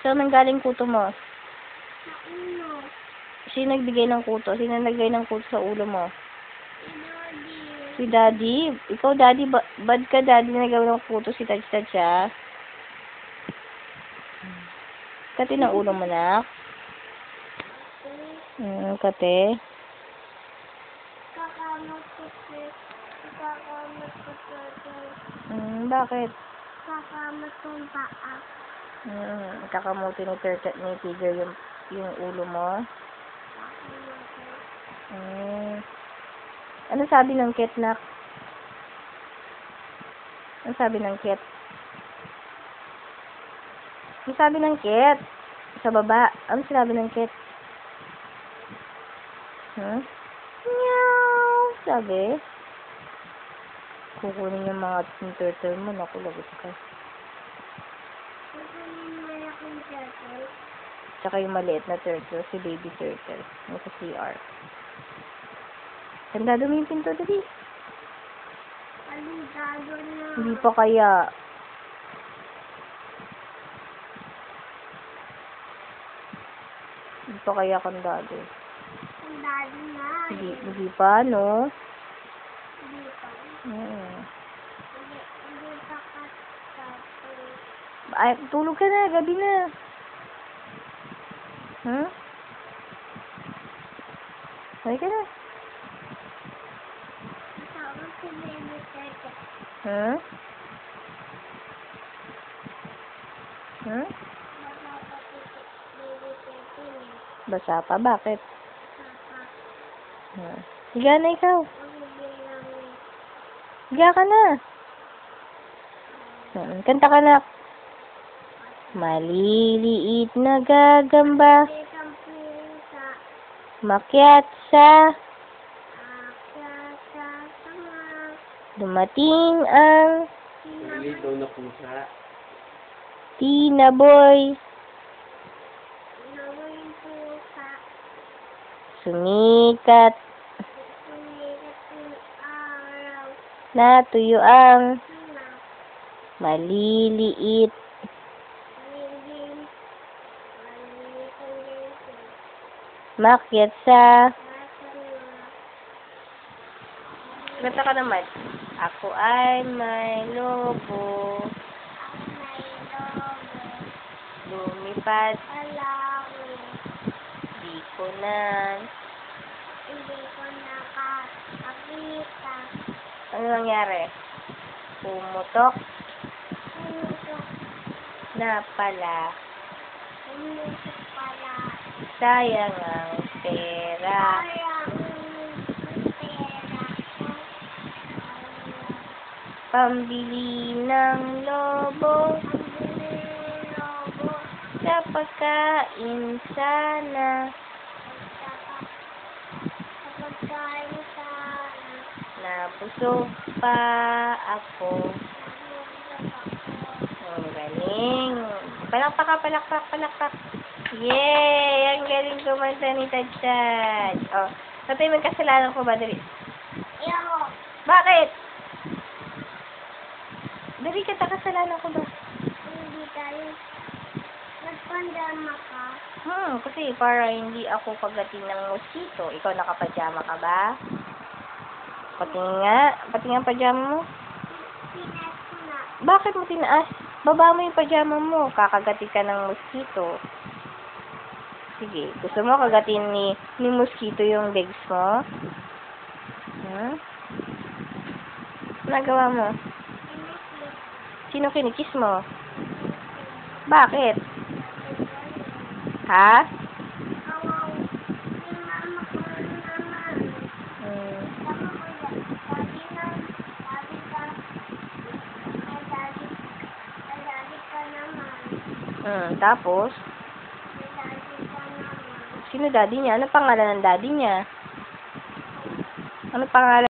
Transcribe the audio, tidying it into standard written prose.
Saan nanggaling kuto mo? Sa ulo. Sino nagbigay ng kuto? Sino naglagay ng kuto sa ulo mo? Si Daddy. Si Daddy? Ikaw, Daddy, bad ka, Daddy, na nagawa ng kuto si Taj-Taj, ha? Kati ng ulo mo, nak? Kati? Kakamot ko si... Kakamot ko si... Bakit? Kakamot kong paa. Kakamuti ni Tiger yung ulo mo? Ano sabi ng cat, nak? Ano sabi ng cat? Ano sabi ng cat? Sa baba. Ano sinabi ng cat? Meow! Sabi? Kukunin yung mga turtle mo. Naku, lagot ka. Kukunin mo malaking turtle. Tsaka yung maliit na turtle, si baby turtle. Nasa CR. Tanda dumi yung pinto, dali. Alidado na. Hindi pa kaya. Hindi pa kaya kandado. Alidado na. Hindi pa, no? Hindi pa. Hindi pa katapos. Ay, tulog ka na. Gabi na. Ay ka na. Kasama si baby turtle. Basa pa si baby turtle. Basa pa? Bakit? Papa. Higa na ikaw. Magbibilang. Higa ka na. Kanta ka na. Maliliit na gagamba. Isang pusa. Makyat sa Akyat sa tanga. dumating ang Ligaw na pusa. tinaboy. Naway pusa. Sumikat Sumikat yung araw. natuyo ang Na. maliliit. Lingin. Maliit ang lingin. Makyat sa Nasa kanta ka naman. Ako ay may lobo. may lobo. Lumipad. Alawi. Di ko na. Hindi ko nakakita. Ano nangyari? Pumutok Pumutok. na pala. Pumutok pala. Sayang ang pera. Sayang ang pera ko. Pambili ng lobo. Pambili ng lobo. Sa pagkain sana. Sa pagkain sana. Nabusog pa ako. Ang galing. Palakpak ka, palakpak, palakpak. Yay! Ang galing kumanta ni Taj-Taj. Oh, patay magkasalanan ko ba? Dali. Iyo. Bakit? Dali ka, kasalanan ko ba? Hindi tayo. Nagpandama ka. Kasi para hindi ako kagatin ng mosquito. Ikaw nakapajama ka ba? Pati nga ang pajama mo. Pinas ko na. Bakit mo tinaas? Baba mo yung pajama mo. Kakagatin ka ng mosquito. Sige, gusto mo kagatin ni mosquito yung legs mo? Nagawa mo? Sino kinikis mo? Bakit? Ha? Kawaw. Si mama ko naman. Tama ko yan. Sabi ka. Daddy ka naman. Tapos? Daddy ka naman. Sino daddy niya? Ano pangalan ng daddy niya? Ano pangalan?